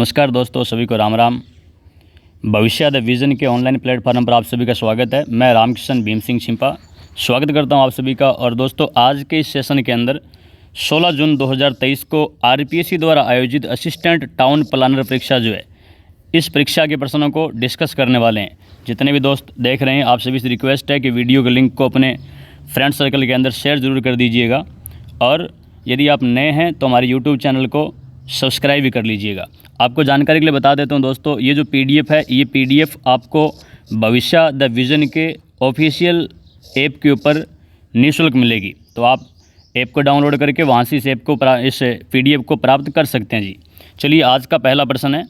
नमस्कार दोस्तों, सभी को राम राम। भविष्य द विज़न के ऑनलाइन प्लेटफॉर्म पर आप सभी का स्वागत है। मैं रामकिशन भीम सिंह छिंपा स्वागत करता हूं आप सभी का। और दोस्तों, आज के इस सेशन के अंदर 16 जून 2023 को आरपीएससी द्वारा आयोजित असिस्टेंट टाउन प्लानर परीक्षा जो है, इस परीक्षा के प्रश्नों को डिस्कस करने वाले हैं। जितने भी दोस्त देख रहे हैं, आप सभी से रिक्वेस्ट है कि वीडियो के लिंक को अपने फ्रेंड सर्कल के अंदर शेयर ज़रूर कर दीजिएगा। और यदि आप नए हैं तो हमारे यूट्यूब चैनल को सब्सक्राइब भी कर लीजिएगा। आपको जानकारी के लिए बता देता हूं दोस्तों, ये जो पीडीएफ है, ये पीडीएफ आपको भविष्य द विज़न के ऑफिशियल ऐप के ऊपर निःशुल्क मिलेगी। तो आप ऐप को डाउनलोड करके वहां से इस पीडीएफ को प्राप्त कर सकते हैं जी। चलिए, आज का पहला प्रश्न है,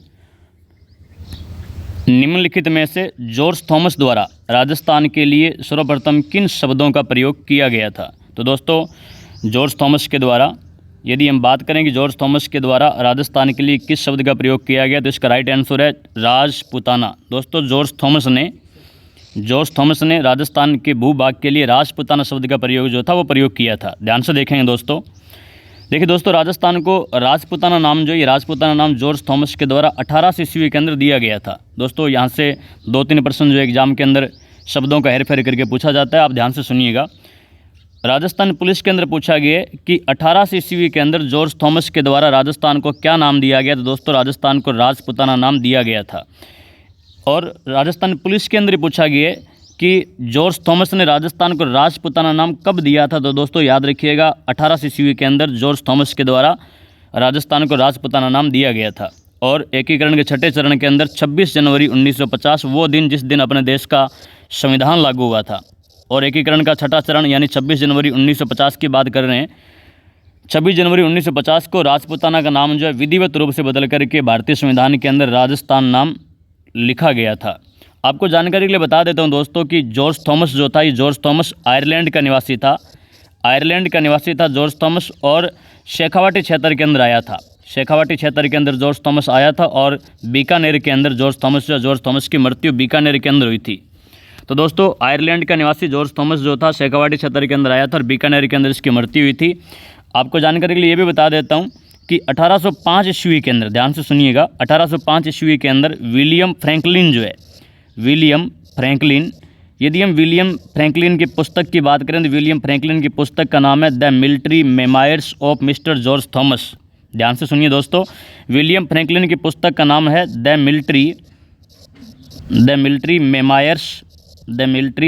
निम्नलिखित में से जॉर्ज थॉमस द्वारा राजस्थान के लिए सर्वप्रथम किन शब्दों का प्रयोग किया गया था। तो दोस्तों, जॉर्ज थॉमस के द्वारा, यदि हम बात करें कि जॉर्ज थॉमस के द्वारा राजस्थान के लिए किस शब्द का प्रयोग किया गया, तो इसका राइट आंसर है राजपुताना। दोस्तों, जॉर्ज थॉमस ने राजस्थान के भूभाग के लिए राजपुताना शब्द का प्रयोग जो था वो प्रयोग किया था। ध्यान से देखेंगे दोस्तों। देखिए दोस्तों, राजस्थान को राजपुताना नाम जो, ये राजपुताना नाम जॉर्ज थॉमस के द्वारा 1800 ईस्वी के अंदर दिया गया था। दोस्तों, यहाँ से 2-3 प्रश्न जो एग्जाम के अंदर शब्दों का हेरफेर करके पूछा जाता है, आप ध्यान से सुनिएगा। राजस्थान पुलिस के अंदर पूछा गया कि 1800 ईस्वी के अंदर जॉर्ज थॉमस के द्वारा राजस्थान को क्या नाम दिया गया। तो दोस्तों, राजस्थान को राजपुताना नाम दिया गया था। और राजस्थान पुलिस के अंदर पूछा गया कि जॉर्ज थॉमस ने राजस्थान को राजपुताना नाम कब दिया था। तो दोस्तों, याद रखिएगा, 1800 ईस्वी के अंदर जॉर्ज थॉमस के द्वारा राजस्थान को राजपुताना नाम दिया गया था। और एकीकरण के छठे चरण के अंदर 26 जनवरी 1950, वो दिन जिस दिन अपने देश का संविधान लागू हुआ था। और एकीकरण का छठा चरण यानी 26 जनवरी 1950 की बात कर रहे हैं। 26 जनवरी 1950 को राजपुताना का नाम जो है विधिवत रूप से बदल करके भारतीय संविधान के अंदर राजस्थान नाम लिखा गया था। आपको जानकारी के लिए बता देता हूं दोस्तों कि जॉर्ज थॉमस जो था, ये जॉर्ज थॉमस आयरलैंड का निवासी था। जॉर्ज थॉमस, और शेखावाटी क्षेत्र के अंदर आया था। शेखावाटी क्षेत्र के अंदर जॉर्ज थॉमस आया था। और बीकानेर के अंदर जॉर्ज थॉमस की मृत्यु बीकानेर के अंदर हुई थी। तो दोस्तों, आयरलैंड का निवासी जॉर्ज थॉमस जो था, शेखावाटी क्षेत्र के अंदर आया था और बीकानेर के अंदर इसकी मृत्यु हुई थी। आपको जानकारी के लिए ये भी बता देता हूं कि 1805 ईस्वी के अंदर, ध्यान से सुनिएगा, 1805 ईस्वी के अंदर विलियम फ्रैंकलिन, यदि हम विलियम फ्रैंकलिन की पुस्तक की बात करें तो विलियम फ्रैंकलिन की पुस्तक का नाम है the military memoirs of mister George Thomas. ध्यान से सुनिए दोस्तों, विलियम फ्रैंकलिन की पुस्तक का नाम है the military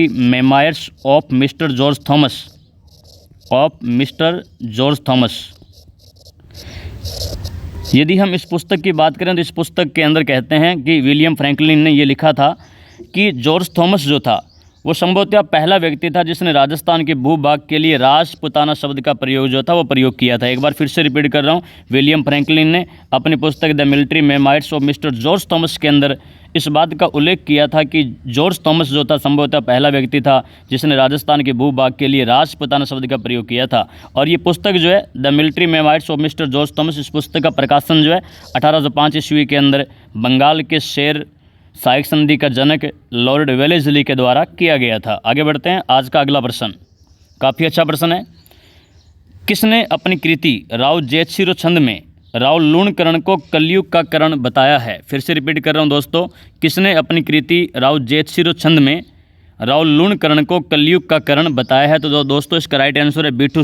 memoirs of mister George Thomas. यदि हम इस पुस्तक की बात करें तो इस पुस्तक के अंदर कहते हैं कि विलियम फ्रैंकलिन ने ये लिखा था कि जॉर्ज थॉमस जो था वो संभवतः पहला व्यक्ति था जिसने राजस्थान के भूभाग के लिए राजपुताना शब्द का प्रयोग जो था वो प्रयोग किया था। एक बार फिर से रिपीट कर रहा हूँ, विलियम फ्रैंकलिन ने अपनी पुस्तक the military memoirs of mister George Thomas के अंदर इस बात का उल्लेख किया था कि जॉर्ज थॉमस जो था संभवतः पहला व्यक्ति था जिसने राजस्थान के भूभाग के लिए राजपुताना शब्द का प्रयोग किया था। और ये पुस्तक जो है the military memoirs of mister George Thomas, इस पुस्तक का प्रकाशन जो है 1805 ईस्वी के अंदर बंगाल के शेर साइक संधि का जनक लॉर्ड वेलेस्ली के द्वारा किया गया था। आगे बढ़ते हैं। आज का अगला प्रश्न काफ़ी अच्छा प्रश्न है। किसने अपनी कृति राव जेतशिरो छंद में राव लूणकरण को कलयुग का करण बताया है। फिर से रिपीट कर रहा हूं दोस्तों, किसने अपनी कृति राव जेतशिरो छंद में राव लूणकरण को कलयुग का करण बताया है। तो दोस्तों, इसका राइट आंसर है बिठू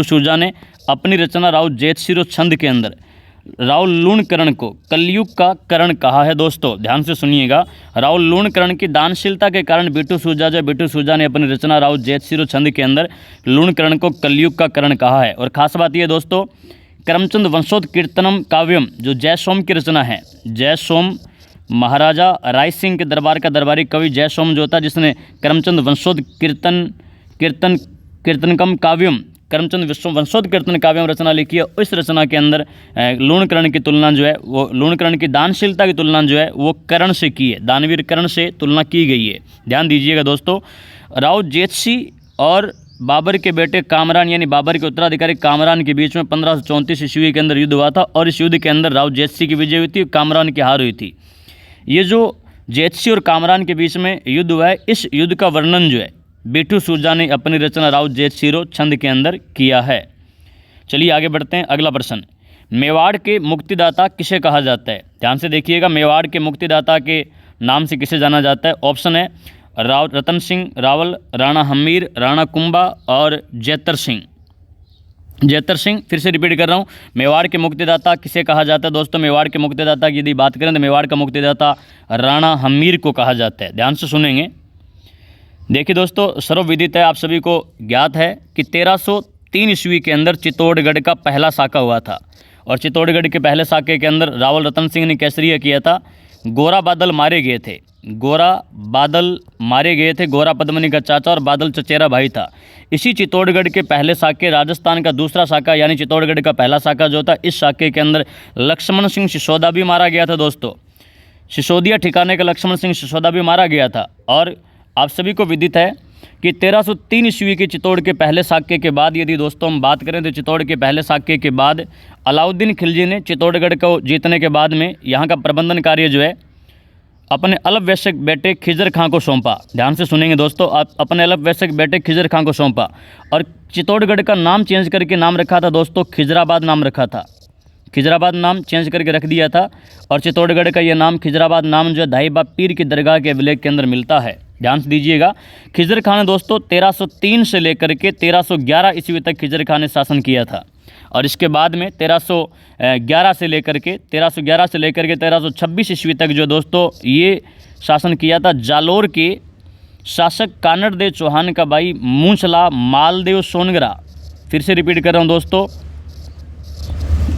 सूजा ने अपनी रचना राव जेतशिरो छंद के अंदर राव लूणकरण को कलयुग का करण कहा है। दोस्तों, ध्यान से सुनिएगा, राव लूणकरण की दानशीलता के कारण बिठू सूजा ने अपनी रचना राव जेतशिरो छंद के अंदर लूणकरण को कलयुग का करण कहा है। और ख़ास बात यह दोस्तों, करमचंद वंशोध कीर्तनम काव्यम जो जयसोम की रचना है, जयसोम महाराजा राय सिंह के दरबार का दरबारी कवि जयसोम जो था, जिसने करमचंद वंशोध कीर्तनकम काव्यम करमचंद वंशोध कीर्तन काव्यम रचना लिखी है। इस रचना के अंदर लूणकरण की तुलना जो है वो लूणकरण की दानशीलता की तुलना जो है वो कर्ण से की है, दानवीर कर्ण से तुलना की गई है। ध्यान दीजिएगा दोस्तों, राव जेतसी और बाबर के बेटे कामरान यानी बाबर के उत्तराधिकारी कामरान के बीच में 1534 ईस्वी के अंदर युद्ध हुआ था। और इस युद्ध के अंदर राव जेतसी की विजय हुई थी, कामरान की हार हुई थी। ये जो जेतसी और कामरान के बीच में युद्ध हुआ है, इस युद्ध का वर्णन जो है बिठू सूजा ने अपनी रचना राव जेतशिरो छंद के अंदर किया है। चलिए आगे बढ़ते हैं। अगला प्रश्न, मेवाड़ के मुक्तिदाता किसे कहा जाता है? ध्यान से देखिएगा, मेवाड़ के मुक्तिदाता के नाम से किसे जाना जाता है? ऑप्शन है रतन सिंह रावल, राणा हमीर, राणा कुंभा और जैतर सिंह। जैतर सिंह, फिर से रिपीट कर रहा हूँ, मेवाड़ के मुक्तिदाता किसे कहा जाता है? दोस्तों मेवाड़ के मुक्तिदाता की यदि बात करें तो मेवाड़ का मुक्तिदाता राणा हमीर को कहा जाता है। ध्यान से सुनेंगे। देखिए दोस्तों, सर्वविदित है, आप सभी को ज्ञात है कि 1303 ईस्वी के अंदर चित्तौड़गढ़ का पहला साका हुआ था। और चित्तौड़गढ़ के पहले साके के अंदर रावल रतन सिंह ने केसरिया किया था। गोरा बादल मारे गए थे, गोरा बादल मारे गए थे। गोरा पद्मनी का चाचा और बादल चचेरा भाई था। इसी चित्तौड़गढ़ के पहले साके, राजस्थान का दूसरा साका यानी चित्तौड़गढ़ का पहला साका जो था, इस साके के अंदर लक्ष्मण सिंह सिसोदा भी मारा गया था। दोस्तों सिसोदिया ठिकाने का लक्ष्मण सिंह सिसोदा भी मारा गया था। और आप सभी को विदित है कि 1303 ईस्वी के चित्तौड़ के पहले साके के बाद यदि दोस्तों हम बात करें तो चित्तौड़ के पहले साके के बाद अलाउद्दीन खिलजी ने चित्तौड़गढ़ को जीतने के बाद में यहाँ का प्रबंधन कार्य जो है अपने अल्पवयस्क बेटे खिजर खां को सौंपा। ध्यान से सुनेंगे दोस्तों, अपने अल्पवयस्क बेटे खिजर खां को सौंपा। और चित्तौड़गढ़ का नाम चेंज करके नाम रखा था दोस्तों, खिजराबाद नाम रखा था। खिजराबाद नाम चेंज करके रख दिया था। और चित्तौड़गढ़ का ये नाम खिजराबाद नाम जो है धाईबा पीर की दरगाह के अभिलेख के अंदर मिलता है। ध्यान से दीजिएगा। खिजर खां ने दोस्तों 1303 से लेकर के 1311 ईस्वी तक खिजर खां ने शासन किया था। और इसके बाद में 1311 से लेकर के 1326 ईस्वी तक जो दोस्तों ये शासन किया था जालोर के शासक कानड़देव चौहान का भाई मूंछला मालदेव सोनगरा। फिर से रिपीट कर रहा हूँ दोस्तों,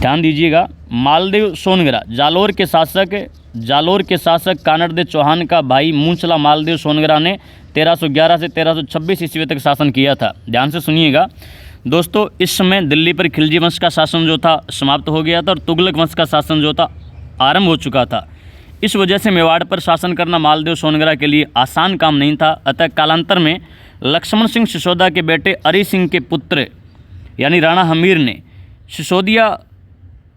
ध्यान दीजिएगा, मालदेव सोनगरा जालोर के शासक कानड़देव चौहान का भाई मूंछला मालदेव सोनगरा ने 1311 से 1326 ईस्वी तक शासन किया था। ध्यान से सुनिएगा दोस्तों, इस समय दिल्ली पर खिलजी वंश का शासन जो था समाप्त हो गया था और तुगलक वंश का शासन जो था आरंभ हो चुका था। इस वजह से मेवाड़ पर शासन करना मालदेव सोनगरा के लिए आसान काम नहीं था। अतः कालांतर में लक्ष्मण सिंह सिसोदा के बेटे अरी सिंह के पुत्र यानी राणा हमीर ने सिसोदिया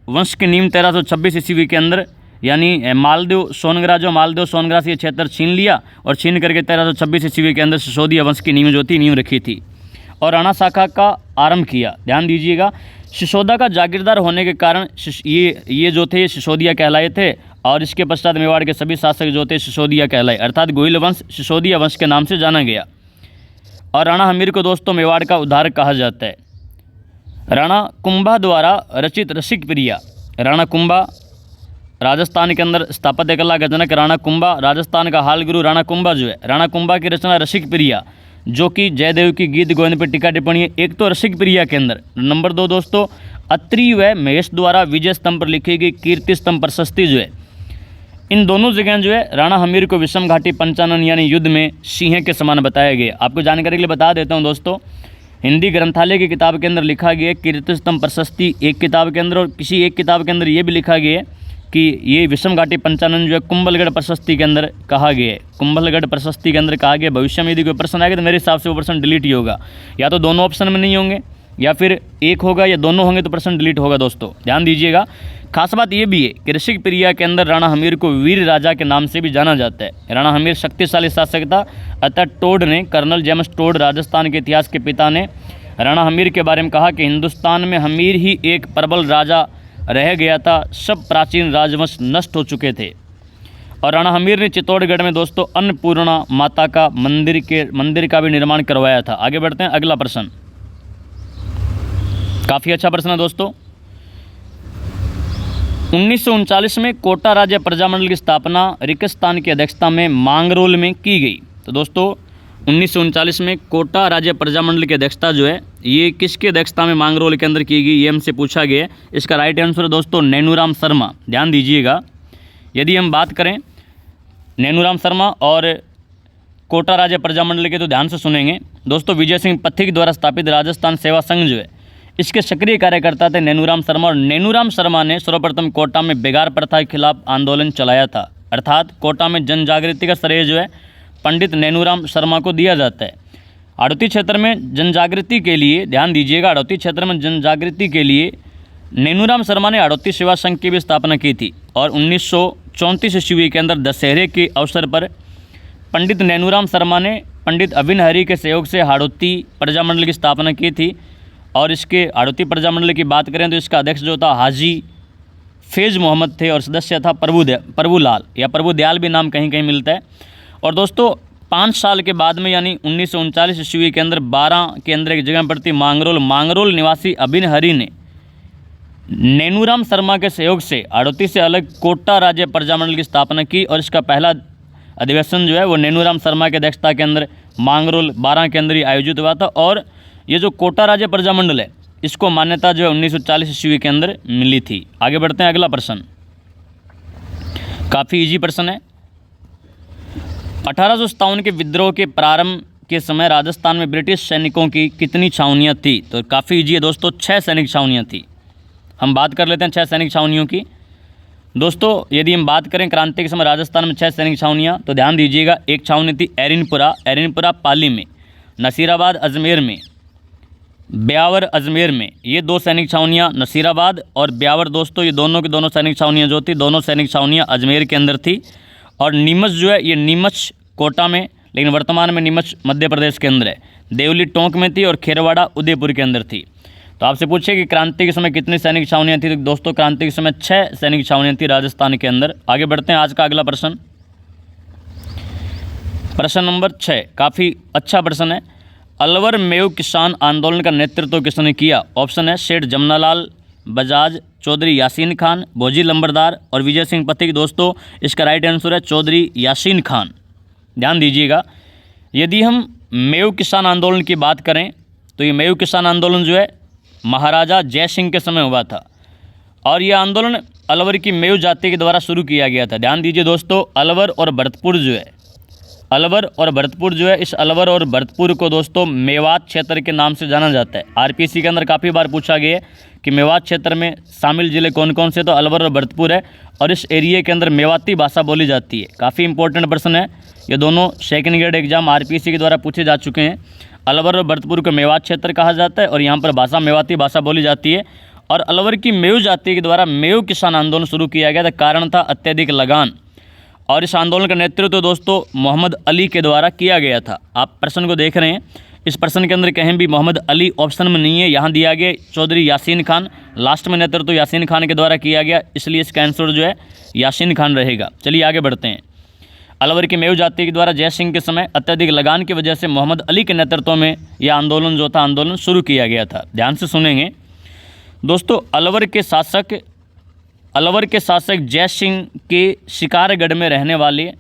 वंश की नींव 1326 ईस्वी के अंदर यानी मालदेव सोनगरा से ये क्षेत्र छीन लिया और छीन करके 1326 ईस्वी के अंदर सिसोदिया वंश की नींव रखी थी और राणा शाखा का आरंभ किया। ध्यान दीजिएगा, सिसोदा का जागीरदार होने के कारण ये जो थे सिसोदिया कहलाए थे। और इसके पश्चात मेवाड़ के सभी शासक जो थे सिसोदिया कहलाए, अर्थात गोहिल वंश सिसोदिया वंश के नाम से जाना गया। और राणा हमीर को दोस्तों मेवाड़ का उद्धारक कहा जाता है। राणा कुंभा द्वारा रचित रसिक प्रिया, राणा कुंभा राजस्थान के अंदर स्थापत्य कला का जनक राणा कुंभा, राजस्थान का हाल गुरु राणा कुंभा जो है, राणा कुंभा की रचना रसिक प्रिया जो कि जयदेव की गीत गोविंद पर टीका टिप्पणी है। एक तो रसिक प्रिया के अंदर, नंबर 2 दोस्तों अत्रि व महेश द्वारा विजय स्तंभ पर लिखी गई कीर्ति स्तंभ प्रशस्ति जो है, इन दोनों जगह जो है राणा हमीर को विषम घाटी पंचानन यानी युद्ध में सिंह के समान बताया गया। आपको जानकारी के लिए बता देता हूं दोस्तों, हिंदी ग्रंथालय की किताब के अंदर लिखा गया है कीर्ति स्तंभ प्रशस्ति एक किताब के अंदर, और किसी एक किताब के अंदर ये भी लिखा गया है कि ये विषम घाटी पंचानन जो है कुंभलगढ़ प्रशस्ति के अंदर कहा गया है। कुंभलगढ़ प्रशस्ति के अंदर कहा गया। भविष्य में यदि कोई प्रश्न आएगा तो मेरे हिसाब से वो प्रश्न डिलीट ही होगा, या तो दोनों ऑप्शन में नहीं होंगे या फिर एक होगा या दोनों होंगे तो प्रश्न डिलीट होगा। दोस्तों ध्यान दीजिएगा। खास बात ये भी है कि रसिक प्रिया के अंदर राणा हमीर को वीर राजा के नाम से भी जाना जाता है। राणा हमीर शक्तिशाली शासक था। अतः टोड ने, कर्नल जेम्स टोड राजस्थान के इतिहास के पिता ने राणा हमीर के बारे में कहा कि हिंदुस्तान में हमीर ही एक प्रबल राजा रह गया था, सब प्राचीन राजवंश नष्ट हो चुके थे। और राणा हमीर ने चित्तौड़गढ़ में दोस्तों अन्नपूर्णा माता का मंदिर का भी निर्माण करवाया था। आगे बढ़ते हैं, अगला प्रश्न काफ़ी अच्छा प्रश्न है दोस्तों। 1939 में कोटा राज्य प्रजामंडल की स्थापना रिकस्तान की अध्यक्षता में मांगरोल में की गई। तो दोस्तों 1939 में कोटा राज्य प्रजामंडल की अध्यक्षता जो है ये किसकी अध्यक्षता में मांगरोल के अंदर की गई, ये हमसे पूछा गया है। इसका राइट आंसर है दोस्तों नैनूराम शर्मा। ध्यान दीजिएगा, यदि हम बात करें नैनूराम शर्मा और कोटा राज्य प्रजामंडल के तो ध्यान से सुनेंगे दोस्तों। विजय सिंह पथिक द्वारा स्थापित राजस्थान सेवा संघ जो है इसके सक्रिय कार्यकर्ता थे नैनूराम शर्मा। और नैनूराम शर्मा ने सर्वप्रथम कोटा में बेगार प्रथा के खिलाफ आंदोलन चलाया था। अर्थात कोटा में जन जागृति का श्रेय जो है पंडित नैनूराम शर्मा को दिया जाता है। हाड़ौती क्षेत्र में जन जागृति के लिए, ध्यान दीजिएगा, हाड़ौती क्षेत्र में जन जागृति के लिए नैनूराम शर्मा ने हाड़ौती सेवा संघ की भी स्थापना की थी। और 1934 ईस्वी के अंदर दशहरे के अवसर पर पंडित नैनूराम शर्मा ने पंडित अभिन हरि के सहयोग से हाड़ौती प्रजामंडल की स्थापना की थी। और इसके हाड़ौती प्रजामंडल की बात करें तो इसका अध्यक्ष जो था हाजी फैज़ मोहम्मद थे और सदस्य था प्रभुलाल या प्रभुदयाल भी नाम कहीं कहीं मिलता है। और दोस्तों 5 साल के बाद में यानी 1939 ईस्वी के अंदर 12 के अंदर एक जगह पड़ती मांगरोल निवासी अभिन हरि ने नैनूराम शर्मा के सहयोग से हाड़ौती से अलग कोटा राज्य प्रजामंडल की स्थापना की और इसका पहला अधिवेशन जो है वो नैनूराम शर्मा की अध्यक्षता के अंदर मांगरोल 12 के अंदर ही आयोजित हुआ था। और ये जो कोटा राज्य प्रजामंडल है इसको मान्यता जो है 1940 ईस्वी के अंदर मिली थी। आगे बढ़ते हैं, अगला प्रश्न काफ़ी इजी प्रश्न है। 1857 के विद्रोह के प्रारंभ के समय राजस्थान में ब्रिटिश सैनिकों की कितनी छावनियाँ थी? तो काफ़ी इजी है दोस्तों, 6 सैनिक छावनियाँ थी। हम बात कर लेते हैं 6 सैनिक छावनियों की। दोस्तों यदि हम बात करें क्रांति के समय राजस्थान में 6 सैनिक छावनियाँ, तो ध्यान दीजिएगा। एक छावनी थी एरिनपुरा पाली में, नसीराबाद अजमेर में, ब्यावर अजमेर में। ये 2 सैनिक छावनियाँ नसीराबाद और ब्यावर दोस्तों, ये दोनों की दोनों सैनिक छावनियाँ जो थी, दोनों सैनिक छावनियाँ अजमेर के अंदर थी। और नीमच जो है ये नीमच कोटा में, लेकिन वर्तमान में नीमच मध्य प्रदेश के अंदर है। देवली टोंक में थी और खेरवाड़ा उदयपुर के अंदर थी। तो आपसे पूछे कि क्रांति के समय कितनी सैनिक छावनियाँ थी? तो दोस्तों क्रांति के समय 6 सैनिक छावनियाँ थी राजस्थान के अंदर। आगे बढ़ते हैं, आज का अगला प्रश्न, प्रश्न नंबर 6, काफ़ी अच्छा प्रश्न है। अलवर मेव किसान आंदोलन का नेतृत्व किसने किया? ऑप्शन है सेठ जमनालाल बजाज, चौधरी यासीन खान, भोजी लंबरदार और विजय सिंह पथिक। दोस्तों इसका राइट आंसर है चौधरी यासीन खान। ध्यान दीजिएगा, यदि हम मेव किसान आंदोलन की बात करें तो ये मेव किसान आंदोलन जो है महाराजा जय सिंह के समय हुआ था और यह आंदोलन अलवर की मेव जाति के द्वारा शुरू किया गया था। ध्यान दीजिए दोस्तों, अलवर और भरतपुर जो है, इस अलवर और भरतपुर को दोस्तों मेवात क्षेत्र के नाम से जाना जाता है। आरपीसी के अंदर काफ़ी बार पूछा गया है कि मेवात क्षेत्र में शामिल जिले कौन कौन से, तो अलवर और भरतपुर है और इस एरिया के अंदर मेवाती भाषा बोली जाती है। काफ़ी इंपॉर्टेंट प्रश्न है, ये दोनों सेकंड ग्रेड एग्जाम आरपीसी के द्वारा पूछे जा चुके हैं। अलवर और भरतपुर को मेवात क्षेत्र कहा जाता है और यहाँ पर भाषा मेवाती भाषा बोली जाती है। और अलवर की मेव जाति के द्वारा मेव किसान आंदोलन शुरू किया गया था, कारण था अत्यधिक लगान। और इस आंदोलन का नेतृत्व दोस्तों मोहम्मद अली के द्वारा किया गया था। आप प्रश्न को देख रहे हैं, इस प्रश्न के अंदर कहीं भी मोहम्मद अली ऑप्शन में नहीं है, यहाँ दिया गया चौधरी यासीन खान। लास्ट में नेतृत्व यासीन खान के द्वारा किया गया, इसलिए इसका आंसर जो है यासीन खान रहेगा। चलिए आगे बढ़ते हैं। अलवर की मेव जाति के द्वारा जय सिंह के समय अत्यधिक लगान की वजह से मोहम्मद अली के नेतृत्व में यह आंदोलन जो था आंदोलन शुरू किया गया था। ध्यान से सुनेंगे दोस्तों, अलवर के शासक जय सिंह के शिकारगढ़ में रहने वाले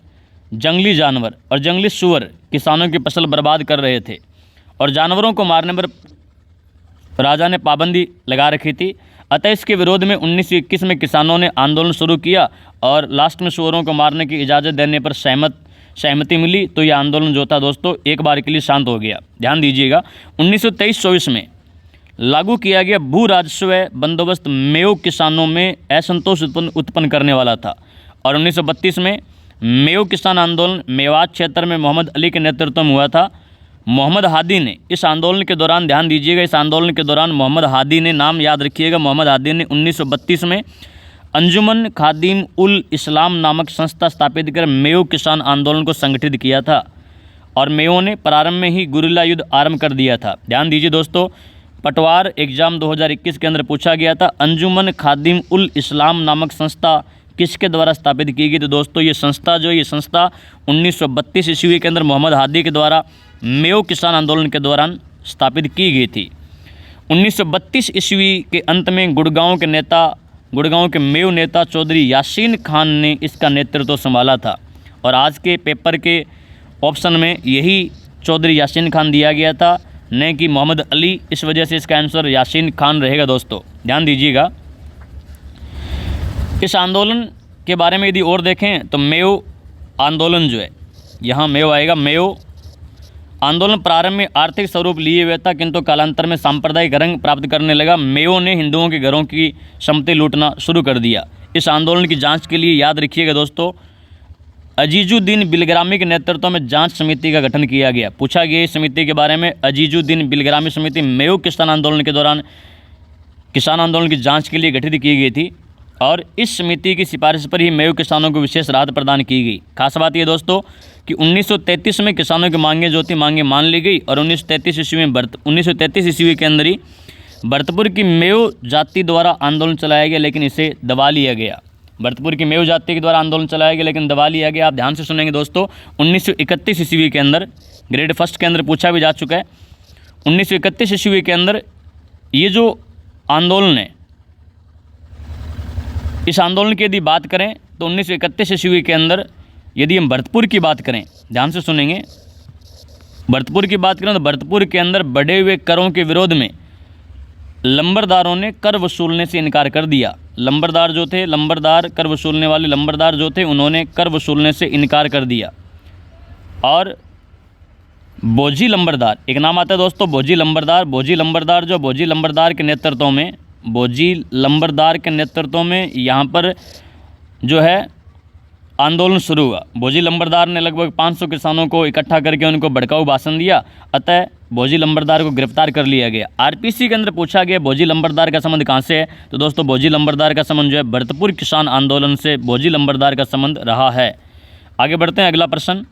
जंगली जानवर और जंगली सुअर किसानों की फसल बर्बाद कर रहे थे और जानवरों को मारने पर राजा ने पाबंदी लगा रखी थी। अतः इसके विरोध में 1921 में किसानों ने आंदोलन शुरू किया और लास्ट में सुअरों को मारने की इजाज़त देने पर सहमति मिली, तो यह आंदोलन जो था दोस्तों एक बार के लिए शांत हो गया। ध्यान दीजिएगा, 1923-24 में लागू किया गया भू राजस्व बंदोबस्त मेव किसानों में असंतोष उत्पन्न करने वाला था और 1932 में मेव किसान आंदोलन मेवात क्षेत्र में मोहम्मद अली के नेतृत्व में हुआ था। मोहम्मद हादी ने इस आंदोलन के दौरान, ध्यान दीजिएगा, इस आंदोलन के दौरान मोहम्मद हादी ने, नाम याद रखिएगा, मोहम्मद हादी ने 1932 में अंजुमन खादिम उल इस्लाम नामक संस्था स्थापित कर मेव किसान आंदोलन को संगठित किया था और मेवों ने प्रारंभ में ही गुरिल्ला युद्ध आरंभ कर दिया था। ध्यान दीजिए दोस्तों, पटवार एग्जाम 2021 के अंदर पूछा गया था, अंजुमन खादिम उल इस्लाम नामक संस्था किसके द्वारा स्थापित की गई? तो दोस्तों ये संस्था 1932 ईस्वी के अंदर मोहम्मद हादी के द्वारा मेव किसान आंदोलन के दौरान स्थापित की गई थी। 1932 ईस्वी के अंत में गुड़गांव के मेव नेता चौधरी यासीन खान ने इसका नेतृत्व संभाला था और आज के पेपर के ऑप्शन में यही चौधरी यासीन खान दिया गया था, न कि मोहम्मद अली। इस वजह से इसका आंसर यासीन खान रहेगा। दोस्तों ध्यान दीजिएगा, इस आंदोलन के बारे में यदि और देखें तो मेव आंदोलन जो है, यहाँ मेव आएगा, मेव आंदोलन प्रारंभ में आर्थिक स्वरूप लिए हुए था किंतु कालांतर में सांप्रदायिक रंग प्राप्त करने लगा। मेवों ने हिंदुओं के घरों की संपत्ति लूटना शुरू कर दिया। इस आंदोलन की जांच के लिए याद रखिएगा दोस्तों, अजीजुद्दीन बिलग्रामी के नेतृत्व में जांच समिति का गठन किया गया। पूछा गया इस समिति के बारे में, अजीजुद्दीन बिलग्रामी समिति मेव किसान आंदोलन के दौरान किसान आंदोलन की जाँच के लिए गठित की गई थी और इस समिति की सिफारिश पर ही मेव किसानों को विशेष राहत प्रदान की गई। खास बात यह दोस्तों कि 1933 में किसानों की मांगें जो थी मांगें मान ली गई और 1933 ईस्वी के अंदर ही भरतपुर की मेयो जाति द्वारा आंदोलन चलाया गया लेकिन इसे दबा लिया गया। भरतपुर की मेयो जाति के द्वारा आंदोलन चलाया गया लेकिन दबा लिया गया। आप ध्यान से सुनेंगे दोस्तों, 1931 ईस्वी के अंदर ग्रेड फर्स्ट के अंदर पूछा भी जा चुका है। 1931 ईस्वी के अंदर ये जो आंदोलन है, इस आंदोलन की यदि बात करें तो 1931 ईस्वी के अंदर यदि हम भरतपुर की बात करें, ध्यान से सुनेंगे, भरतपुर की बात करें तो भरतपुर के अंदर बढ़े हुए करों के विरोध में लंबरदारों ने कर वसूलने से इनकार कर दिया। लंबरदार जो थे, लंबरदार कर वसूलने वाले लंबरदार जो थे, उन्होंने कर वसूलने से इनकार कर दिया। और बोझी लंबरदार, एक नाम आता है दोस्तों बोझी लंबरदार। बोझी लंबरदार जो बोझी लंबरदार के नेतृत्व में, बोझी लंबरदार के नेतृत्व में यहाँ पर जो है आंदोलन शुरू हुआ। बोझी लंबरदार ने लगभग 500 किसानों को इकट्ठा करके उनको भड़काऊ भाषण दिया, अतः बोझी लंबरदार को गिरफ्तार कर लिया गया। आरपीसी के अंदर पूछा गया बोझी लंबरदार का संबंध कहाँ से है, तो दोस्तों बोझी लंबरदार का संबंध जो है भरतपुर किसान आंदोलन से बोझी लंबरदार का संबंध रहा है। आगे बढ़ते हैं, अगला प्रश्न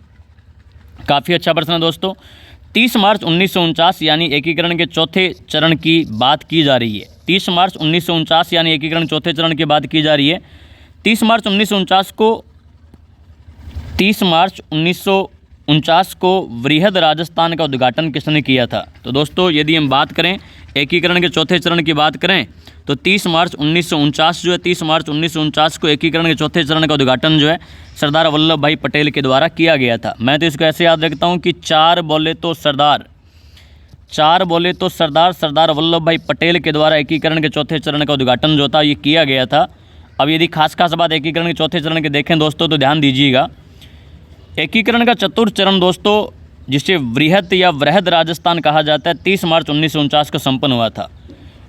काफ़ी अच्छा प्रश्न है दोस्तों। 30 मार्च 1949 यानी एकीकरण के चौथे चरण की बात की जा रही है। 30 मार्च 1949 यानी एकीकरण चौथे चरण की बात की जा रही है। 30 मार्च 1949 को वृहद राजस्थान का उद्घाटन किसने किया था, तो दोस्तों यदि हम बात करें एकीकरण के चौथे चरण की बात करें तो 30 मार्च 1949 जो है, 30 मार्च 1949 को एकीकरण के चौथे चरण का उद्घाटन जो है सरदार वल्लभ भाई पटेल के द्वारा किया गया था। मैं तो इसको ऐसे याद रखता हूँ कि चार बोले तो सरदार सरदार वल्लभ भाई पटेल के द्वारा एकीकरण के चौथे चरण का उद्घाटन जो था ये किया गया था। अब यदि खास बात एकीकरण के चौथे चरण के देखें दोस्तों तो ध्यान दीजिएगा, एकीकरण का चतुर्थ चरण दोस्तों जिसे वृहद या वृहद राजस्थान कहा जाता है 30 मार्च 1949 को संपन्न हुआ था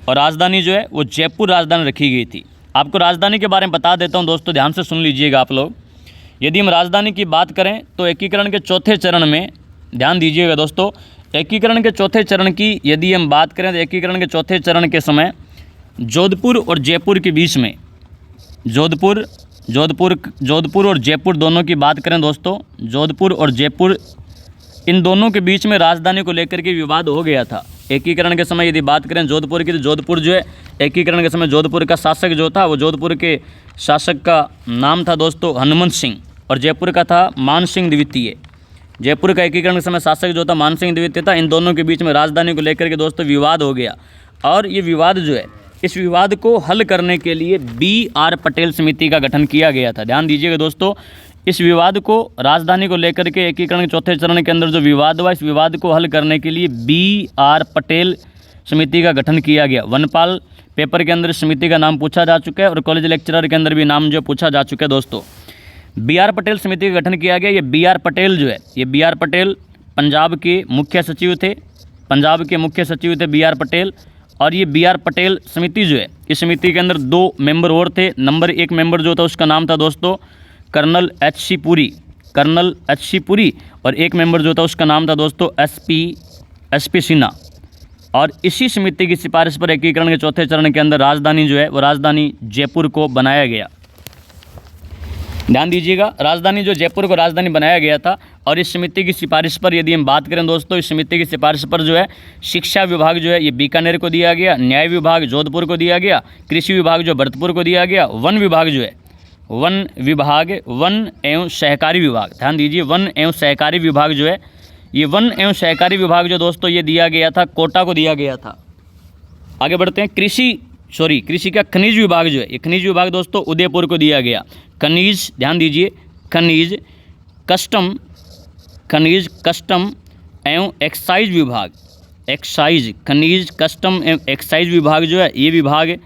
और राजधानी जो है वो जयपुर राजधानी रखी गई थी। आपको राजधानी के बारे में बता देता हूं दोस्तों, ध्यान से सुन लीजिएगा आप लोग। यदि हम राजधानी की बात करें तो एकीकरण के चौथे चरण में, ध्यान दीजिएगा दोस्तों, एकीकरण के चौथे चरण की यदि हम बात करें तो एकीकरण के चौथे चरण के समय जोधपुर और जयपुर के बीच में, जोधपुर और जयपुर दोनों की बात करें दोस्तों, जोधपुर और जयपुर इन दोनों के बीच में राजधानी को लेकर के विवाद हो गया था। एकीकरण के समय यदि बात करें जोधपुर की तो जोधपुर जो है एकीकरण के समय जोधपुर का शासक जो था वो जोधपुर के शासक का नाम था दोस्तों हनुमंत सिंह और जयपुर का था मान सिंह द्वितीय। जयपुर का एकीकरण के समय शासक जो था मान सिंह द्वितीय था। इन दोनों के बीच में राजधानी को लेकर के दोस्तों विवाद हो गया और ये विवाद जो है, इस विवाद को हल करने के लिए BR पटेल समिति का गठन किया गया था। ध्यान दीजिएगा दोस्तों, इस विवाद को, राजधानी को लेकर के एकीकरण के चौथे चरण के अंदर जो विवाद हुआ, इस विवाद को हल करने के लिए BR पटेल समिति का गठन किया गया। वनपाल पेपर के अंदर समिति का नाम पूछा जा चुका है और कॉलेज लेक्चरर के अंदर भी नाम जो पूछा जा चुका है दोस्तों। BR पटेल समिति का गठन किया गया। ये BR पटेल जो है, ये BR पटेल पंजाब के मुख्य सचिव थे, पंजाब के मुख्य सचिव थे BR पटेल। और ये BR पटेल समिति जो है, इस समिति के अंदर 2 मेंबर और थे। नंबर 1 मेंबर जो था उसका नाम था दोस्तों कर्नल HC पुरी और एक मेंबर जो था उसका नाम था दोस्तों SP सिन्हा। और इसी समिति की सिफारिश पर एकीकरण के चौथे चरण के अंदर राजधानी जो है वो राजधानी जयपुर को बनाया गया। ध्यान दीजिएगा, राजधानी जो जयपुर को राजधानी बनाया गया था। और इस समिति की सिफारिश पर यदि हम बात करें दोस्तों, इस समिति की सिफारिश पर जो है शिक्षा विभाग जो है ये बीकानेर को दिया गया, न्याय विभाग जोधपुर को दिया गया, कृषि विभाग जो भरतपुर को दिया गया, वन विभाग जो है वन एवं सहकारी विभाग, ध्यान दीजिए वन एवं सहकारी विभाग जो है, ये वन एवं सहकारी विभाग जो दोस्तों ये दिया गया था कोटा को दिया गया था। आगे बढ़ते हैं, कृषि का खनिज विभाग जो है, ये खनिज विभाग दोस्तों उदयपुर को दिया गया। खनिज, ध्यान दीजिए, खनिज कस्टम एवं एक्साइज विभाग, खनिज कस्टम एवं एक्साइज विभाग जो है ये विभाग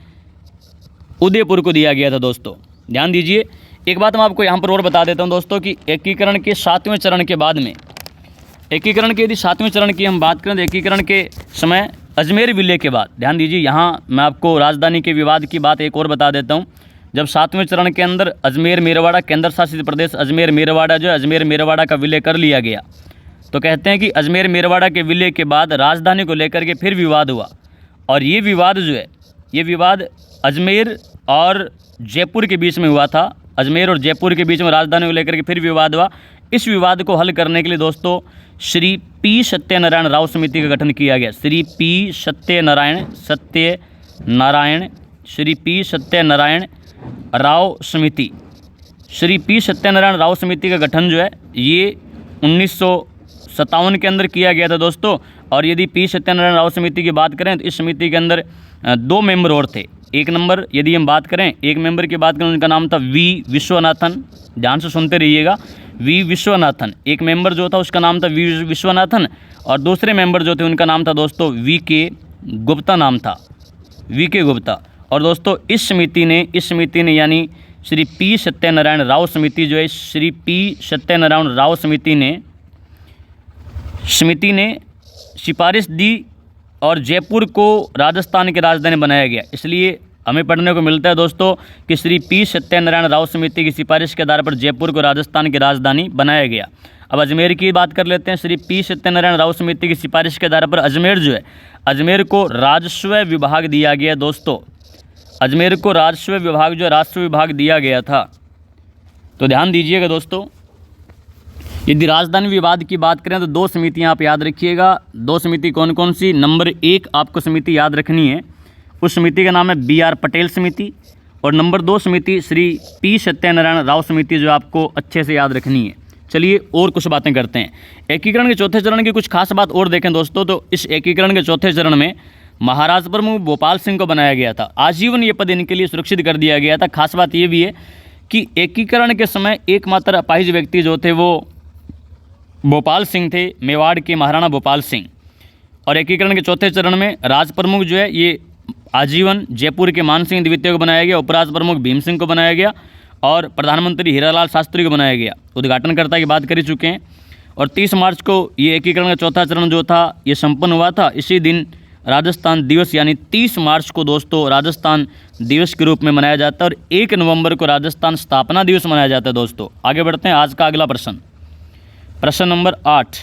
उदयपुर को दिया गया था दोस्तों। ध्यान दीजिए, एक बात मैं आपको यहाँ पर और बता देता हूँ दोस्तों कि एकीकरण के 7वें चरण के बाद में, एकीकरण के यदि 7वें चरण की हम बात करें तो एकीकरण के समय अजमेर विलय के बाद, ध्यान दीजिए यहाँ मैं आपको राजधानी के विवाद की बात एक और बता देता हूँ। जब 7वें चरण के अंदर अजमेर मेरवाड़ा केंद्र शासित प्रदेश अजमेर मेरवाड़ा जो है, अजमेर मेरवाड़ा का विलय कर लिया गया, तो कहते हैं कि अजमेर मेरवाड़ा के विलय के बाद राजधानी को लेकर के फिर विवाद हुआ। और ये विवाद जो है, ये विवाद अजमेर और जयपुर के बीच में हुआ था। अजमेर और जयपुर के बीच में राजधानी को लेकर के फिर विवाद हुआ। इस विवाद को हल करने के लिए दोस्तों श्री पी सत्यनारायण राव समिति का गठन किया गया। श्री पी सत्यनारायण राव समिति, श्री पी सत्यनारायण राव समिति का गठन जो है ये 1957 के अंदर किया गया था दोस्तों। और यदि पी सत्यनारायण राव समिति की बात करें तो इस समिति के अंदर 2 मेंबर और थे। एक नंबर यदि हम बात करें, एक मेंबर की बात करें, उनका नाम था वी विश्वनाथन। ध्यान से सुनते रहिएगा, वी विश्वनाथन। एक मेंबर जो था उसका नाम था वी विश्वनाथन, और दूसरे मेंबर जो थे उनका नाम था दोस्तों वी के गुप्ता नाम था, वी के गुप्ता। और दोस्तों इस समिति ने यानी श्री पी सत्यनारायण राव समिति जो है, श्री पी सत्यनारायण राव समिति ने सिफारिश दी और जयपुर को राजस्थान की राजधानी बनाया गया। इसलिए हमें पढ़ने को मिलता है दोस्तों कि श्री पी सत्यनारायण राव समिति की सिफारिश के आधार पर जयपुर को राजस्थान की राजधानी बनाया गया। अब अजमेर की बात कर लेते हैं। श्री पी सत्यनारायण राव समिति की सिफारिश के आधार पर अजमेर जो है, अजमेर को राजस्व विभाग दिया गया दोस्तों। अजमेर को राजस्व विभाग दिया गया था। तो ध्यान दीजिएगा दोस्तों, यदि राजधानी विवाद की बात करें तो 2 समितियां आप याद रखिएगा। 2 समिति कौन कौन सी? नंबर 1 आपको समिति याद रखनी है, उस समिति का नाम है BR पटेल समिति। और नंबर 2 समिति श्री पी सत्यनारायण राव समिति जो आपको अच्छे से याद रखनी है। चलिए और कुछ बातें करते हैं। एकीकरण के चौथे चरण की कुछ खास बात और देखें दोस्तों, तो इस एकीकरण के चौथे चरण में महाराज प्रमुख भोपाल सिंह को बनाया गया था। आजीवन ये पद इनके लिए सुरक्षित कर दिया गया था। खास बात ये भी है कि एकीकरण के समय एकमात्र अपाहिज व्यक्ति जो थे वो भोपाल सिंह थे, मेवाड़ के महाराणा भोपाल सिंह। और एकीकरण के चौथे चरण में राज प्रमुख जो है ये आजीवन जयपुर के मान सिंह द्वितीय को बनाया गया, उपराज प्रमुख भीम सिंह को बनाया गया और प्रधानमंत्री हीरालाल शास्त्री को बनाया गया। उद्घाटनकर्ता की बात कर ही चुके हैं। और 30 मार्च को ये एकीकरण का चौथा चरण जो था ये संपन्न हुआ था। इसी दिन राजस्थान दिवस यानी 30 मार्च को दोस्तों राजस्थान दिवस के रूप में मनाया जाता है और 1 नवंबर को राजस्थान स्थापना दिवस मनाया जाता है दोस्तों। आगे बढ़ते हैं। आज का अगला प्रश्न, प्रश्न नंबर 8,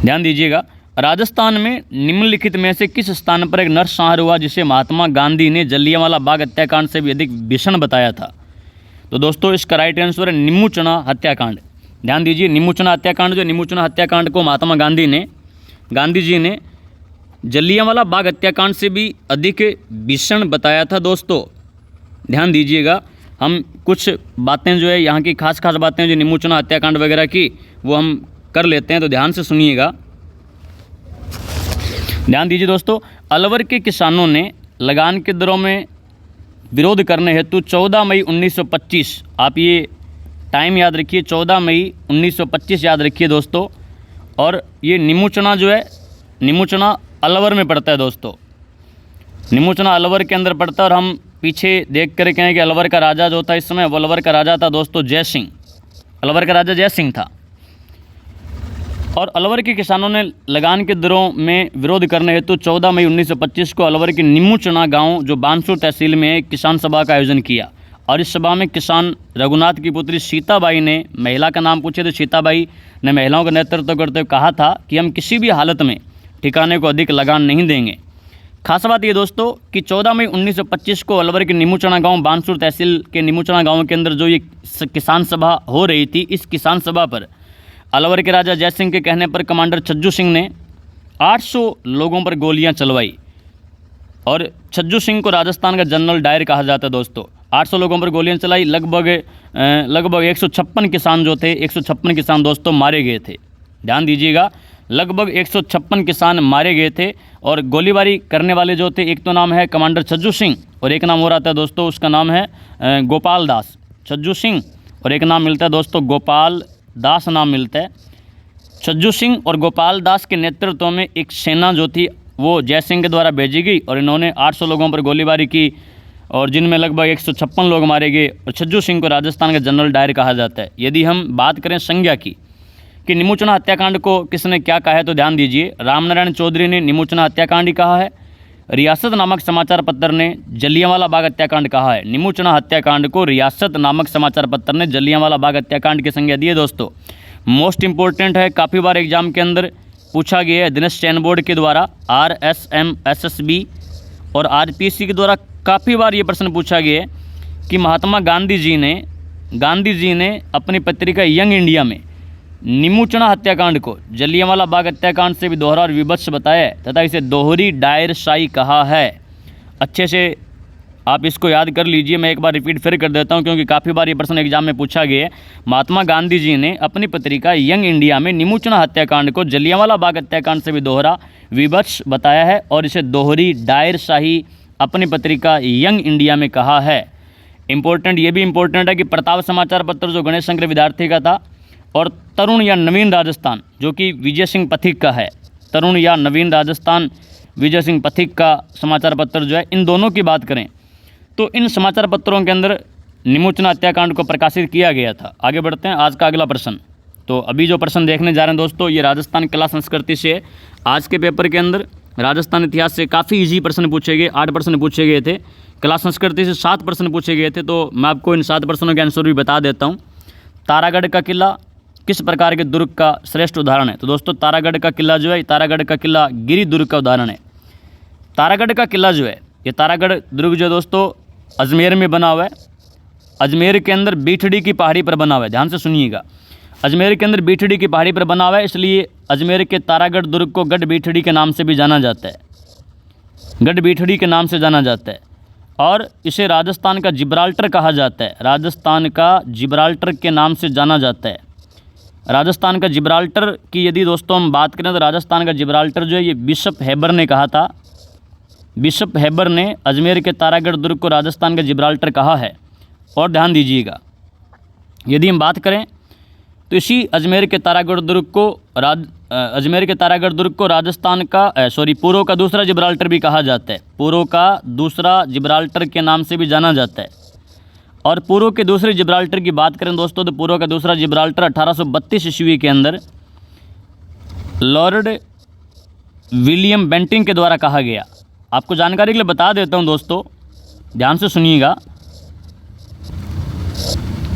ध्यान दीजिएगा। राजस्थान में निम्नलिखित में से किस स्थान पर एक नरसंहार हुआ जिसे महात्मा गांधी ने जलियांवाला बाग हत्याकांड से भी अधिक भीषण बताया था? तो दोस्तों इसका राइट आंसर है निमुचना हत्याकांड। ध्यान दीजिए, निमुचना हत्याकांड, जो निमुचना हत्याकांड को महात्मा गांधी जी ने जलियांवाला बाग हत्याकांड से भी अधिक भीषण बताया था दोस्तों। ध्यान दीजिएगा, हम कुछ बातें जो है यहाँ की खास बातें जो निमुचना हत्याकांड वगैरह की वो हम कर लेते हैं, तो ध्यान से सुनिएगा। ध्यान दीजिए दोस्तों, अलवर के किसानों ने लगान के दरों में विरोध करने हेतु 14 मई 1925, आप ये टाइम याद रखिए, 14 मई 1925 याद रखिए दोस्तों। और ये निमुचना जो है, निमुचना अलवर में पड़ता है दोस्तों। निमुचना अलवर के अंदर पड़ता है। और हम पीछे देख कर कहें कि अलवर का राजा जो था इस समय, वो अलवर का राजा था दोस्तों जय सिंह। अलवर का राजा जय सिंह था। और अलवर के किसानों ने लगान के दरों में विरोध करने हेतु 14 मई 1925 को अलवर के निमुचना गांव जो बानसूर तहसील में है किसान सभा का आयोजन किया। और इस सभा में किसान रघुनाथ की पुत्री सीताबाई ने, महिला का नाम पूछे तो सीताबाई ने महिलाओं का नेतृत्व करते हुए कहा था कि हम किसी भी हालत में ठिकाने को अधिक लगान नहीं देंगे। खास बात ये दोस्तों कि 14 मई 1925 को अलवर के निमुचना गांव बानसूर तहसील के निमुचना गांव के अंदर जो ये किसान सभा हो रही थी, इस किसान सभा पर अलवर के राजा जय सिंह के कहने पर कमांडर छज्जू सिंह ने 800 लोगों पर गोलियां चलवाई। और छज्जू सिंह को राजस्थान का जनरल डायर कहा जाता है दोस्तों। 800 लोगों पर गोलियां चलाई। लगभग 156 किसान जो थे, 156 किसान दोस्तों मारे गए थे। ध्यान दीजिएगा, लगभग 156 किसान मारे गए थे। और गोलीबारी करने वाले जो थे, एक तो नाम है कमांडर छज्जू सिंह और एक नाम हो रहा था दोस्तों, उसका नाम है गोपाल दास। छज्जू सिंह और एक नाम मिलता है दोस्तों गोपाल दास नाम मिलता है। छज्जू सिंह और गोपाल दास के नेतृत्व में एक सेना जो थी वो जय सिंह के द्वारा भेजी गई और इन्होंने 800 लोगों पर गोलीबारी की और जिनमें लगभग 156 लोग मारे गए। और छज्जू सिंह को राजस्थान का जनरल डायर कहा जाता है। यदि हम बात करें संज्ञा की कि निमुचना हत्याकांड को किसने क्या कहा है, तो ध्यान दीजिए, रामनारायण चौधरी ने निमुचना हत्याकांड ही कहा है। रियासत नामक समाचार पत्र ने जलियांवाला बाग हत्याकांड कहा है। निमुचना हत्याकांड को रियासत नामक समाचार पत्र ने जलियांवाला बाग हत्याकांड की संज्ञा दी है दोस्तों। मोस्ट इंपॉर्टेंट है, काफ़ी बार एग्जाम के अंदर पूछा गया है। दिनेश चैन बोर्ड के द्वारा, RSM SSB और RPC के द्वारा काफ़ी बार ये प्रश्न पूछा गया है कि महात्मा गांधी जी ने अपनी पत्रिका यंग इंडिया में निमुचना हत्याकांड को जलियांवाला बाग हत्याकांड से भी दोहरा और विभत्स बताया है तथा इसे दोहरी डायरशाही कहा है। अच्छे से आप इसको याद कर लीजिए, मैं एक बार रिपीट फिर कर देता हूं क्योंकि काफ़ी बार ये प्रश्न एग्जाम में पूछा गया है। महात्मा गांधी जी ने अपनी पत्रिका यंग इंडिया में निमुचना हत्याकांड को जलियांवाला बाग हत्याकांड से भी दोहरा विभत्स बताया है और इसे दोहरी डायरशाही अपनी पत्रिका यंग इंडिया में कहा है। इम्पोर्टेंट, ये भी इम्पोर्टेंट है कि प्रताप समाचार पत्र जो गणेश शंकर विद्यार्थी का था और तरुण या नवीन राजस्थान जो कि विजय सिंह पथिक का है, तरुण या नवीन राजस्थान विजय सिंह पथिक का समाचार पत्र जो है, इन दोनों की बात करें तो इन समाचार पत्रों के अंदर निमुचना हत्याकांड को प्रकाशित किया गया था। आगे बढ़ते हैं, आज का अगला प्रश्न। तो अभी जो प्रश्न देखने जा रहे हैं दोस्तों, ये राजस्थान कला संस्कृति से आज के पेपर के अंदर राजस्थान इतिहास से काफ़ी इजी प्रश्न पूछे गए, 8 प्रश्न पूछे गए थे। कला संस्कृति से 7 प्रश्न पूछे गए थे, तो मैं आपको इन 7 प्रश्नों के आंसर भी बता देता हूँ। तारागढ़ का किला किस प्रकार के दुर्ग का श्रेष्ठ उदाहरण है? तो दोस्तों तारागढ़ का किला जो है, तारागढ़ का किला गिरी दुर्ग का उदाहरण है। तारागढ़ का किला जो है, ये तारागढ़ दुर्ग जो दोस्तों अजमेर में बना हुआ है। अजमेर के अंदर बीठड़ी की पहाड़ी पर बना हुआ है, ध्यान से सुनिएगा। अजमेर के अंदर बीठड़ी की पहाड़ी पर बना हुआ है, इसलिए अजमेर के तारागढ़ दुर्ग को गढ़ बीठड़ी के नाम से भी जाना जाता है, गढ़ बीठड़ी के नाम से जाना जाता है। और इसे राजस्थान का जिब्राल्टर कहा जाता है, राजस्थान का जिब्राल्टर के नाम से जाना जाता है। राजस्थान का जिब्राल्टर की यदि दोस्तों हम बात करें तो राजस्थान का जिब्राल्टर जो है ये बिशप हेबर ने कहा था। बिशप हेबर ने अजमेर के तारागढ़ दुर्ग को राजस्थान का जिब्राल्टर कहा है। और ध्यान दीजिएगा, यदि हम बात करें तो इसी अजमेर के तारागढ़ दुर्ग को राजस्थान का पूर्व का दूसरा जिब्राल्टर भी कहा जाता है। पूर्व का दूसरा जिब्राल्टर के नाम से भी जाना जाता है। और पूर्व के दूसरे जिब्राल्टर की बात करें दोस्तों तो पूर्व का दूसरा जिब्राल्टर 1832 ईस्वी के अंदर लॉर्ड विलियम बेंटिंग के द्वारा कहा गया। आपको जानकारी के लिए बता देता हूं दोस्तों, ध्यान से सुनिएगा।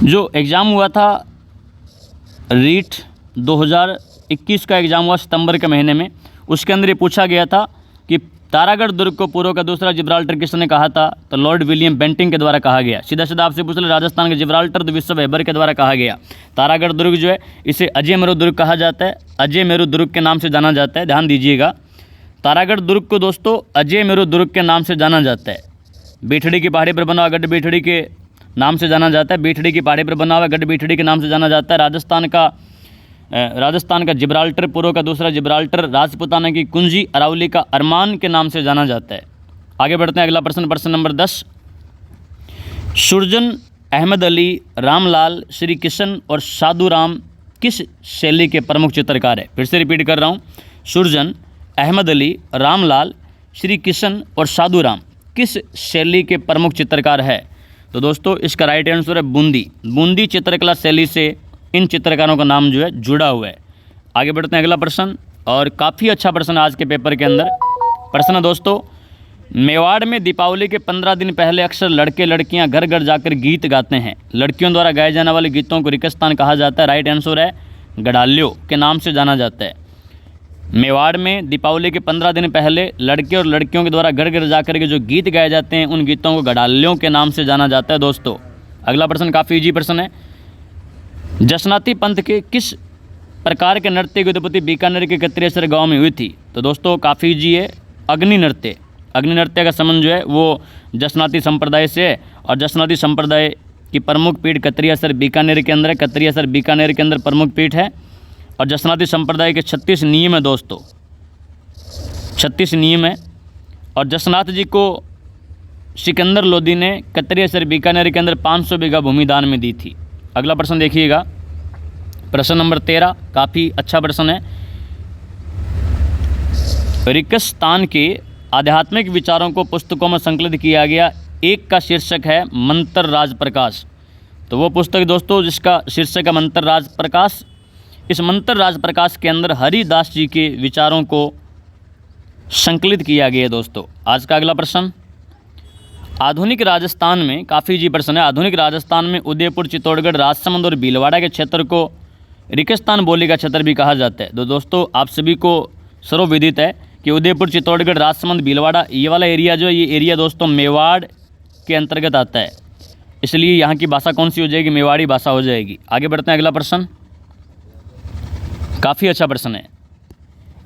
जो एग्ज़ाम हुआ था रीट 2021 का एग्ज़ाम हुआ सितंबर के महीने में, उसके अंदर ये पूछा गया था कि तारागढ़ दुर्ग को पूर्व का दूसरा जिब्राल्टर किसने कहा था? तो लॉर्ड विलियम बेंटिंग के द्वारा कहा गया। सीधा सीधा आपसे पूछ ले राजस्थान के जिब्राल्टर तो बिशप हेबर के द्वारा कहा गया। तारागढ़ दुर्ग जो है इसे अजय मेरू दुर्ग कहा जाता है, अजय मेरू दुर्ग के नाम से जाना जाता है। ध्यान दीजिएगा, तारागढ़ दुर्ग को दोस्तों अजय मेरू दुर्ग के नाम से जाना जाता है। बीठड़ी की पहाड़ी पर बना हुआ गढ़ बीठड़ी के नाम से जाना जाता है। बीठड़ी की पहाड़ी पर बना हुआ गढ़ बीठड़ी के नाम से जाना जाता है। राजस्थान का जिब्राल्टर, पूर्व का दूसरा जिब्राल्टर, राजपुताना की कुंजी, अरावली का अरमान के नाम से जाना जाता है। आगे बढ़ते हैं, अगला प्रश्न, प्रश्न नंबर 10। सुरजन, अहमद अली, रामलाल, श्री किशन और साधु राम किस शैली के प्रमुख चित्रकार है? फिर से रिपीट कर रहा हूँ, सुरजन, अहमद अली, रामलाल, श्री किशन और साधु राम किस शैली के प्रमुख चित्रकार है? तो दोस्तों इसका राइट आंसर है बूंदी। बूंदी चित्रकला शैली से इन चित्रकारों का नाम जो है जुड़ा हुआ है। आगे बढ़ते हैं, अगला प्रश्न, और काफ़ी अच्छा प्रश्न आज के पेपर के अंदर। प्रश्न दोस्तों, मेवाड़ में दीपावली के 15 दिन पहले अक्सर लड़के लड़कियां घर घर जाकर गीत गाते हैं। लड़कियों द्वारा गाए जाने वाले गीतों को रिकस्तान कहा जाता है। राइट आंसर है गडाल्यो के नाम से जाना जाता है। मेवाड़ में दीपावली के 15 दिन पहले लड़के और लड़कियों के द्वारा घर घर जाकर के जो गीत गाए जाते हैं उन गीतों को गडाल्यों के नाम से जाना जाता है दोस्तों। अगला प्रश्न काफ़ी इजी प्रश्न है। जसनाती पंथ के किस प्रकार के नृत्य की उत्पत्ति बीकानेर के कत्रियासर गांव में हुई थी? तो दोस्तों काफ़ी इजी है, अग्नि नृत्य। अग्नि नृत्य का संबंध जो है वो जसनाती संप्रदाय से है और जसनाती संप्रदाय की प्रमुख पीठ कत्रियासर बीकानेर के अंदर है। कत्रियासर बीकानेर के अंदर प्रमुख पीठ है और जसनाती संप्रदाय के 36 नियम है दोस्तों, 36 नियम है। और जसनाथ जी को सिकंदर लोदी ने कत्रियासर बीकानेर के अंदर 500 बीघा भूमि दान में दी थी। अगला प्रश्न देखिएगा, प्रश्न नंबर 13, काफ़ी अच्छा प्रश्न है। रिकस्तान के आध्यात्मिक विचारों को पुस्तकों में संकलित किया गया एक का शीर्षक है मंत्र राज प्रकाश। तो वो पुस्तक दोस्तों जिसका शीर्षक है मंत्र राज प्रकाश। इस मंत्र राज प्रकाश के अंदर हरिदास जी के विचारों को संकलित किया गया है दोस्तों। आज का अगला प्रश्न, आधुनिक राजस्थान में, काफ़ी जी प्रश्न है, आधुनिक राजस्थान में उदयपुर, चित्तौड़गढ़, राजसमंद और भीलवाड़ा के क्षेत्र को रिकस्तान बोली का क्षेत्र भी कहा जाता है। तो दोस्तों आप सभी को सर्वविदित है कि उदयपुर, चित्तौड़गढ़, राजसमंद, भीलवाड़ा ये वाला एरिया जो है ये एरिया दोस्तों मेवाड़ के अंतर्गत आता है। इसलिए यहाँ की भाषा कौन सी हो जाएगी, मेवाड़ी भाषा हो जाएगी। आगे बढ़ते हैं, अगला प्रश्न काफ़ी अच्छा प्रश्न है।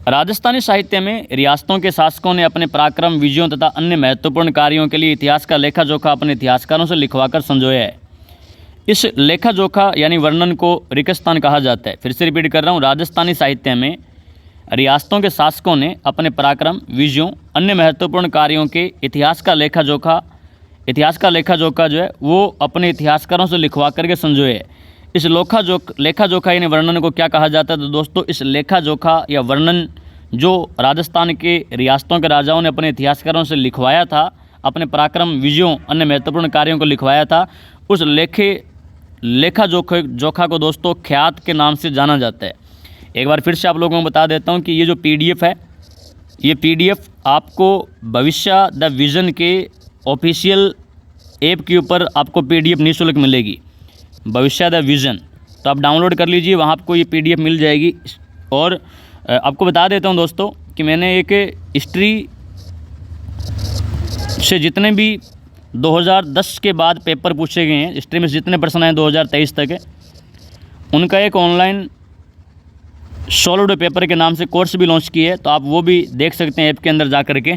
राजस्थानी साहित्य में रियासतों के शासकों ने अपने पराक्रम, विजयों तथा अन्य महत्वपूर्ण कार्यों के लिए इतिहास का लेखा जोखा अपने इतिहासकारों से लिखवाकर संजोया है। इस लेखा जोखा यानी वर्णन को रिकस्थान कहा जाता है। फिर से रिपीट कर रहा हूँ, राजस्थानी साहित्य में रियासतों के शासकों ने अपने पराक्रम, विजयों, अन्य महत्वपूर्ण कार्यों के इतिहास का लेखा जोखा जो है वो अपने इतिहासकारों से लिखवा करके संजोए है। इस लेखा जोखा यानी वर्णन को क्या कहा जाता है? तो दोस्तों इस लेखा जोखा या वर्णन जो राजस्थान के रियासतों के राजाओं ने अपने इतिहासकारों से लिखवाया था, अपने पराक्रम, विजयों, अन्य महत्वपूर्ण कार्यों को लिखवाया था, उस लेखा जोखा को दोस्तों ख्यात के नाम से जाना जाता है। एक बार फिर से आप लोगों को बता देता हूँ कि ये जो PDF है, ये PDF आपको भविष्य द विज़न के ऑफिशियल ऐप के ऊपर आपको PDF निःशुल्क मिलेगी, भविष्य द विज़न। तो आप डाउनलोड कर लीजिए, वहाँ आपको ये PDF मिल जाएगी। और आपको बता देता हूँ दोस्तों कि मैंने एक हिस्ट्री से जितने भी 2010 के बाद पेपर पूछे गए हैं, हिस्ट्री में जितने प्रश्न आए 2023 तक है, उनका एक ऑनलाइन सॉल्व्ड पेपर के नाम से कोर्स भी लॉन्च किए है, तो आप वो भी देख सकते हैं ऐप के अंदर जा कर के।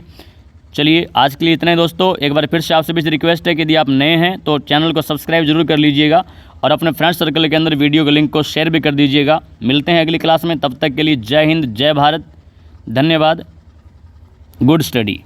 चलिए आज के लिए इतना ही दोस्तों। एक बार फिर से आपसे भी रिक्वेस्ट है कि यदि आप नए हैं तो चैनल को सब्सक्राइब जरूर कर लीजिएगा और अपने फ्रेंड सर्कल के अंदर वीडियो के लिंक को शेयर भी कर दीजिएगा। मिलते हैं अगली क्लास में, तब तक के लिए जय हिंद, जय भारत, धन्यवाद, गुड स्टडी।